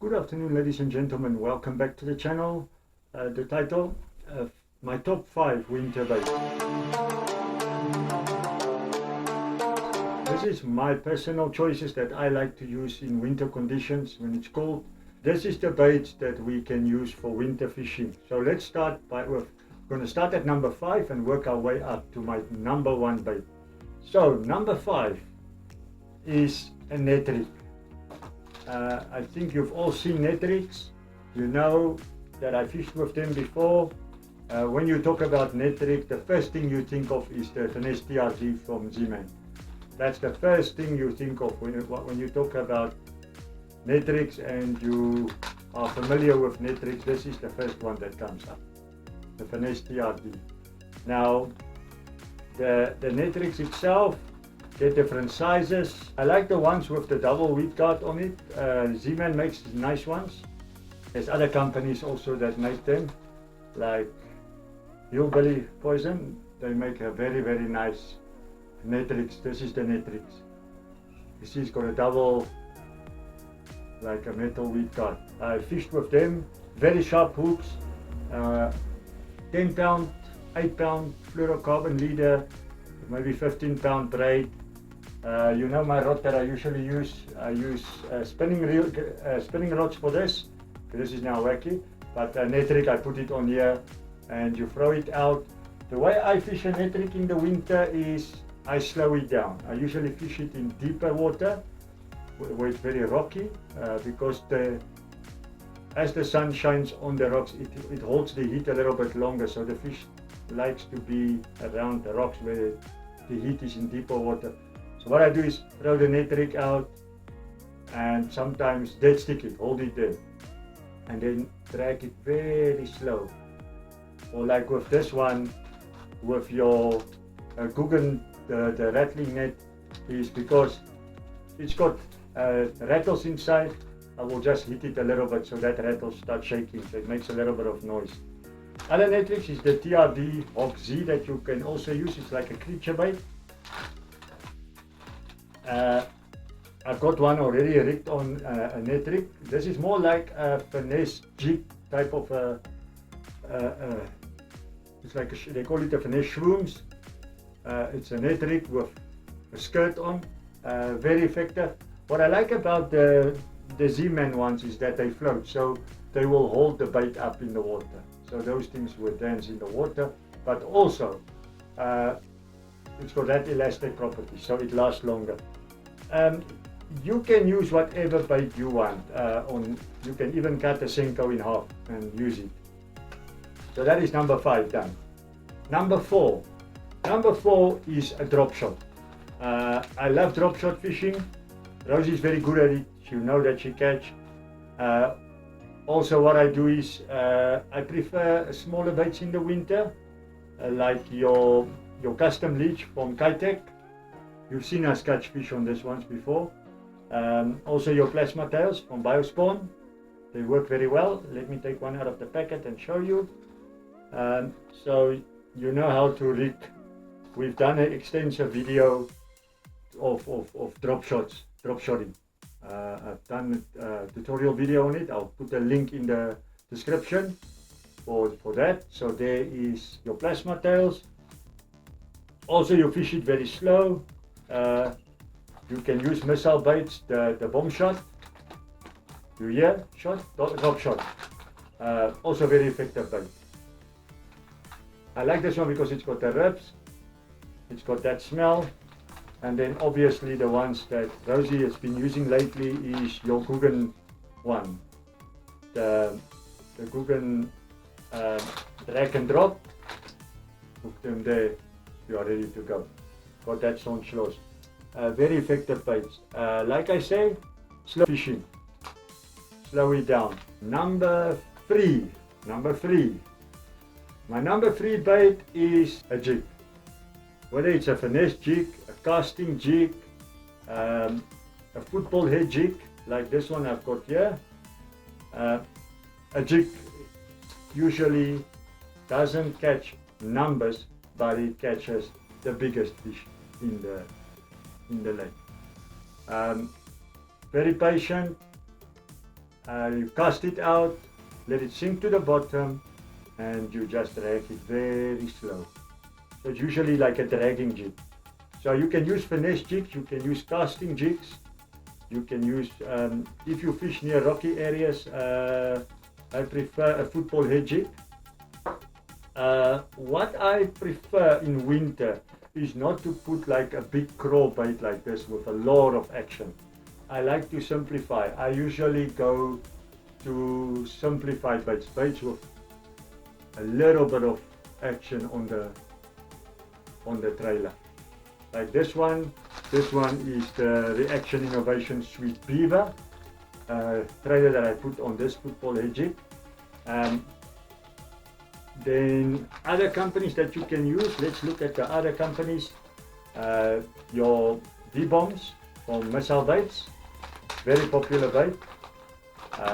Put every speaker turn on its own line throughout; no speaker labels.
Good afternoon, ladies and gentlemen. Welcome back to the channel. The title of my top 5 winter bait. This is my personal choices that I like to use in winter conditions when it's cold. This is the baits that we can use for winter fishing. So let's start we're going to start at number 5 and work our way up to my number 1 bait. So number 5 is a net rig. I think you've all seen net rigs. You know that I fished with them before. When you talk about net rig, the first thing you think of is the Finesse TRD from Z-Man. That's the first thing you think of when you talk about net rigs and you are familiar with net rigs. This is the first one that comes up, the Finesse TRD. Now, the net rigs itself, they're different sizes. I like the ones with the double weed guard on it. Z-Man makes nice ones. There's other companies also that make them, like Hillbilly Poison. They make a very, very nice net rigs. This is the net rigs. You see it's got a double, like a metal weed guard. I fished with them, very sharp hooks, 10 pound, 8 pound fluorocarbon leader, maybe 15 pound braid. You know my rod that I usually use. I use spinning rods for this. This is now wacky, but a net rig, I put it on here and you throw it out. The way I fish a net rig in the winter is I slow it down. I usually fish it in deeper water where it's very rocky because as the sun shines on the rocks, it holds the heat a little bit longer, so the fish likes to be around the rocks where the heat is in deeper water. So what I do is throw the net rig out and sometimes dead stick it, hold it there, and then drag it very slow. Or like with this one, with your Guggen, the rattling net, is because it's got rattles inside. I will just hit it a little bit so that rattle starts shaking, so it makes a little bit of noise. Other net rigs is the TRD Hawk Z that you can also use. It's like a creature bait. I've got one already rigged on a net rig. This is more like a finesse jig type of it's like they call it a finesse shrooms. It's a net rig with a skirt on, very effective. What I like about the Z-Man ones is that they float, so they will hold the bait up in the water. So those things will dance in the water, but also it's got that elastic property, so it lasts longer. You can use whatever bait you want. You can even cut a Senko in half and use it. So that is number 5 done. Number 4 is a drop shot. I love drop shot fishing. Rosie is very good at it. You know that she catch. Also what I do is I prefer smaller baits in the winter, like your custom leech from Kitech. You've seen us catch fish on this once before. Also your plasma tails from Biospawn. They work very well. Let me take one out of the packet and show you. So you know how to rig. We've done an extensive video of drop shotting. I've done a tutorial video on it. I'll put a link in the description for that. So there is your plasma tails. Also you fish it very slow. You can use missile baits, the bomb shot. You hear? Shot, drop shot. Also very effective bait. I like this one because it's got the ribs, it's got that smell, and then obviously the ones that Rosie has been using lately is your Guggen one. The Guggen drag and drop. Hook them there, you are ready to go. Got that staunch loss. Very effective baits. Like I say, slow fishing. Slow it down. Number 3. My number 3 bait is a jig. Whether it's a finesse jig, a casting jig, a football head jig, like this one I've got here. A jig usually doesn't catch numbers, but it catches the biggest fish in the lake. Very patient. You cast it out, let it sink to the bottom, and you just drag it very slow. So it's usually like a dragging jig. So you can use finesse jigs, you can use casting jigs, you can use, if you fish near rocky areas, I prefer a football head jig. What I prefer in winter is not to put like a big crawl bait like this with a lot of action. I like to simplify. I usually go to simplified baits with a little bit of action on the trailer. Like this one is the Reaction Innovation Sweet Beaver trailer that I put on this football head jig. Then other companies that you can use, let's look at the other companies. Your V-Bombs from Missile Baits, very popular bait.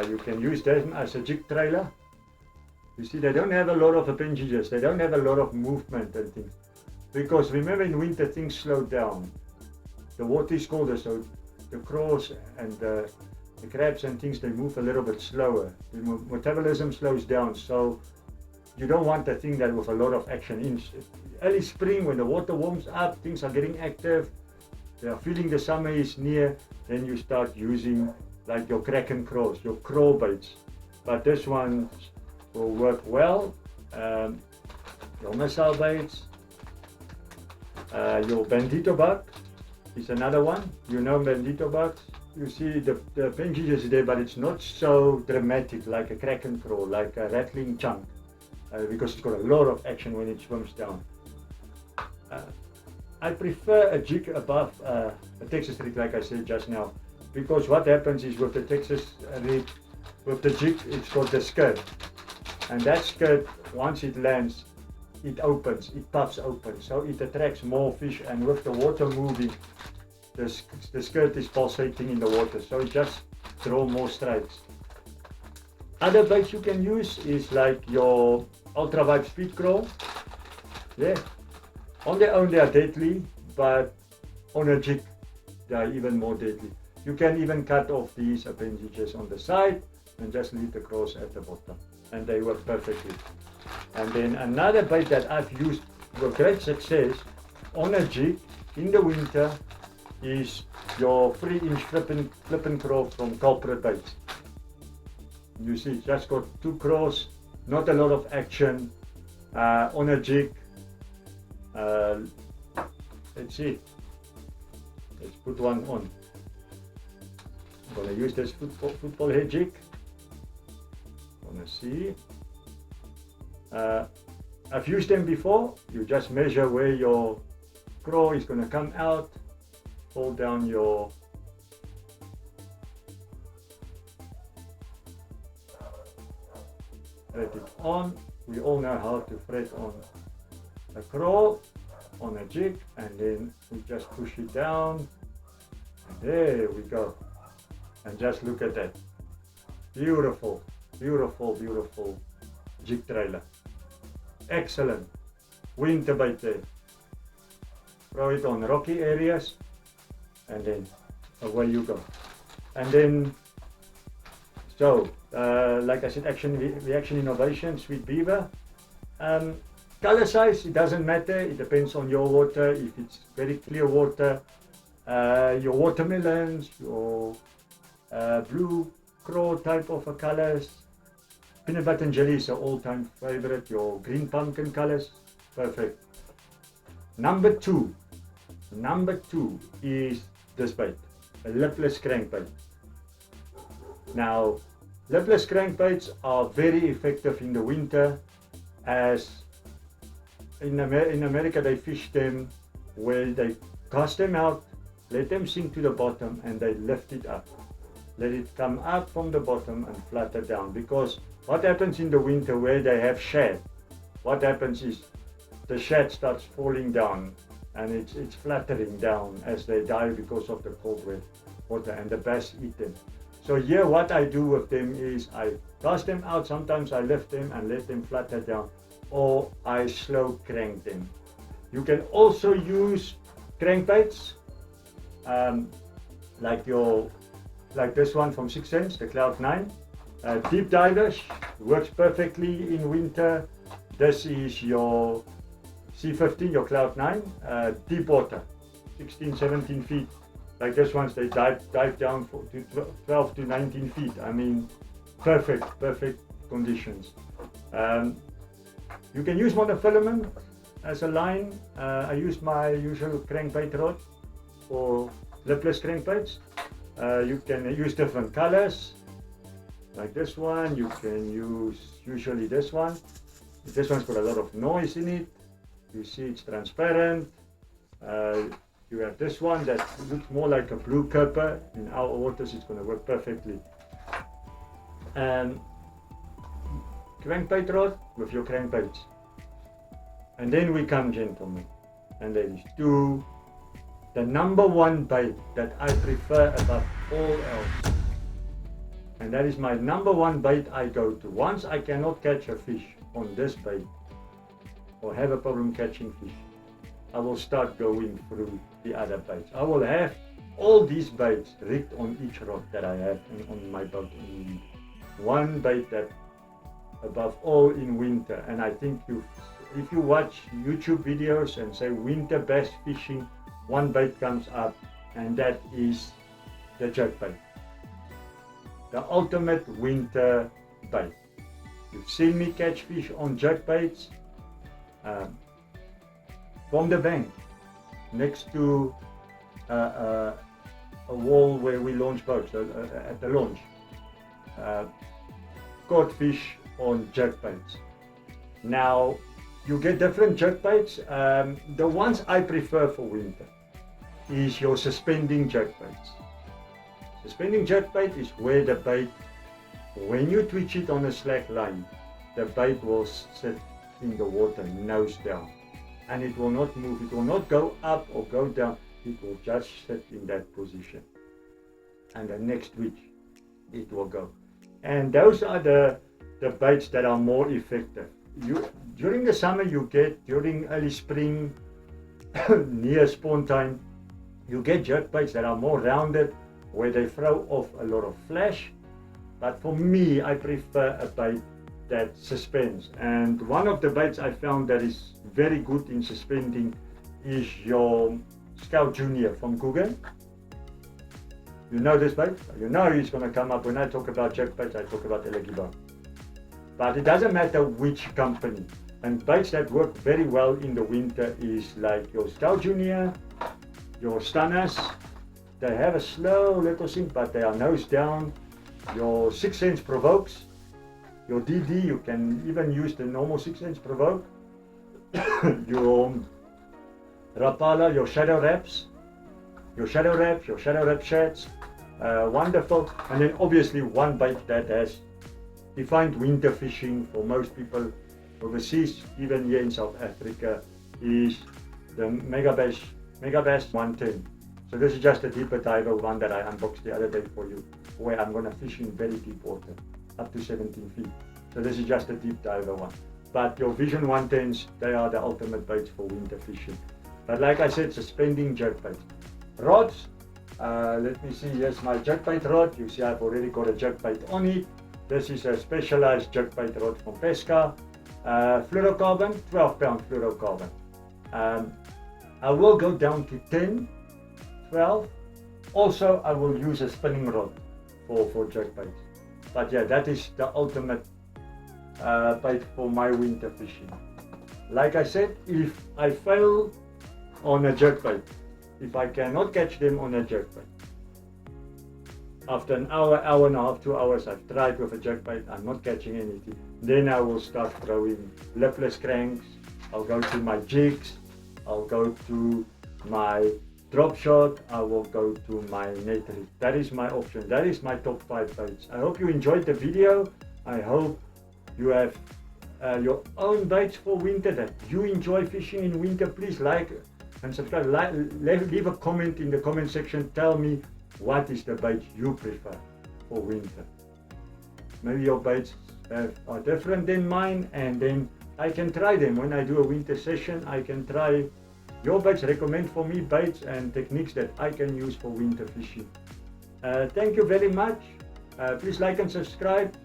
You can use them as a jig trailer. You see, they don't have a lot of appendages, they don't have a lot of movement and things. Because remember, in winter things slow down. The water is colder, so the crawls and the crabs and things, they move a little bit slower. The metabolism slows down, so you don't want a thing that with a lot of action. In early spring, when the water warms up, things are getting active, they are feeling the summer is near, then you start using like your Kraken crawls, your crawl baits. But this one will work well. Your missile baits, your bandito bug is another one. You know bandito bugs. You see the appendages there, but it's not so dramatic like a Kraken crawl, like a rattling chunk. Because it's got a lot of action when it swims down. I prefer a jig above a Texas rig, like I said just now, because what happens is with the Texas rig, with the jig, it's got the skirt, and that skirt, once it lands, it opens, it puffs open, so it attracts more fish, and with the water moving, the skirt is pulsating in the water, so it just draws more strikes. Other baits you can use is like your Ultra Vibe Speed Crawl. Yeah, on their own they are deadly, but on a jig they are even more deadly. You can even cut off these appendages on the side and just leave the crawls at the bottom, and they work perfectly. And then another bait that I've used with great success on a jig in the winter is your 3-inch flip and crawl from Culprit Baits. You see, it's just got 2 crawls, not a lot of action on a jig. Let's see. Let's put one on. I'm gonna use this football head jig. Wanna see? I've used them before. You just measure where your crawl is gonna come out. Hold down your thread it on. We all know how to thread on a crawl on a jig, and then we just push it down, and there we go. And just look at that. Beautiful, beautiful, beautiful jig trailer. Excellent winter bait there. Throw it on rocky areas, and then away you go. And then, so like I said, Reaction Innovation Sweet Beaver. Color size, it doesn't matter, it depends on your water. If it's very clear water, your watermelons, your blue crawl type of colors, peanut butter and jelly is an all-time favorite, your green pumpkin colors, perfect. Number two is this bait, a lipless crankbait. Now, lipless crankbaits are very effective in the winter, as in America they fish them where they cast them out, let them sink to the bottom, and they lift it up. Let it come up from the bottom and flutter down, because what happens in the winter where they have shad, what happens is the shad starts falling down, and it's fluttering down as they die because of the cold water, and the bass eat them. So here what I do with them is I cast them out, sometimes I lift them and let them flutter down, or I slow crank them. You can also use crankbaits like this one from 6 Sense, the Cloud 9. Deep divers works perfectly in winter. This is your C15, your Cloud 9, deep water, 16, 17 feet. Like this ones, they dive down to 12 to 19 feet. I mean, perfect conditions. You can use monofilament as a line. I use my usual crankbait rod for lipless crankbaits. You can use different colors, like this one. You can use usually this one. This one's got a lot of noise in it. You see it's transparent. You have this one that looks more like a blue copper. In our waters, it's going to work perfectly. Crankbait rod with your crankbaits. And then we come, gentlemen and ladies, to the number one bait that I prefer above all else. And that is my number one bait I go to. Once I cannot catch a fish on this bait or have a problem catching fish, I will start going through the other baits. I will have all these baits rigged on each rod that I have on my boat. One bait that above all in winter, and I think if you watch YouTube videos and say winter bass fishing, one bait comes up, and that is the jerkbait. The ultimate winter bait. You've seen me catch fish on jerkbaits from the bank next to a wall where we launch boats, at the launch. Caught fish on jerkbaits. Now, you get different jerkbaits. The ones I prefer for winter is your suspending jerkbaits. Suspending jerkbait is where the bait, when you twitch it on a slack line, the bait will sit in the water nose down, and it will not move. It will not go up or go down. It will just sit in that position, and the next twitch it will go. And those are the baits that are more effective. During the summer, you get, during early spring, near spawn time, you get jerkbaits that are more rounded, where they throw off a lot of flash. But for me, I prefer a bait that suspends. And one of the baits I found that is very good in suspending is your Scout Junior from Coogan. You know this bait? You know he's going to come up. When I talk about jerkbaits, I talk about Elegibar. But it doesn't matter which company. And baits that work very well in the winter is like your Scout Junior, your Stunners. They have a slow little sink, but they are nose down. Your 6 Sense Provokes. Your DD, you can even use the normal 6 Sense Provoke. Your Rapala, your Shadow Wraps. Your Shadow Wraps, your Shadow Wrap sheds. Wonderful. And then obviously one bait that has defined winter fishing for most people overseas, even here in South Africa, is the Megabass 110. So this is just a deeper diver one that I unboxed the other day for you, where I'm going to fish in very deep water, up to 17 feet. So this is just a deep diver one. But your Vision 110s, they are the ultimate baits for winter fishing. But like I said, suspending jerkbait. Rods, let me see, here's my jerkbait rod. You see I've already got a jerkbait on it. This is a specialized jerkbait rod from Pesca. Fluorocarbon, 12-pound fluorocarbon. I will go down to 10, 12. Also, I will use a spinning rod for jerkbaits. But yeah, that is the ultimate bait for my winter fishing. Like I said, if I fail on a jerkbait, if I cannot catch them on a jerkbait, after an hour, hour and a half, 2 hours, I've tried with a jerkbait, I'm not catching anything, then I will start throwing lipless cranks. I'll go to my jigs, I'll go to my drop shot, I will go to my net rig. That is my option. That is my top 5 baits. I hope you enjoyed the video. I hope you have your own baits for winter, that you enjoy fishing in winter. Please like and subscribe. Leave a comment in the comment section. Tell me what is the bait you prefer for winter. Maybe your baits are different than mine, and then I can try them. When I do a winter session, I can try your baits, recommend for me baits and techniques that I can use for winter fishing. Thank you very much. Please like and subscribe.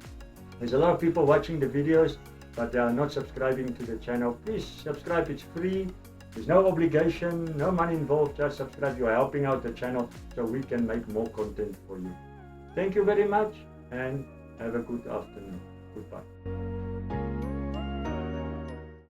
There's a lot of people watching the videos, but they are not subscribing to the channel. Please subscribe, it's free. There's no obligation, no money involved, just subscribe. You are helping out the channel so we can make more content for you. Thank you very much and have a good afternoon. Goodbye.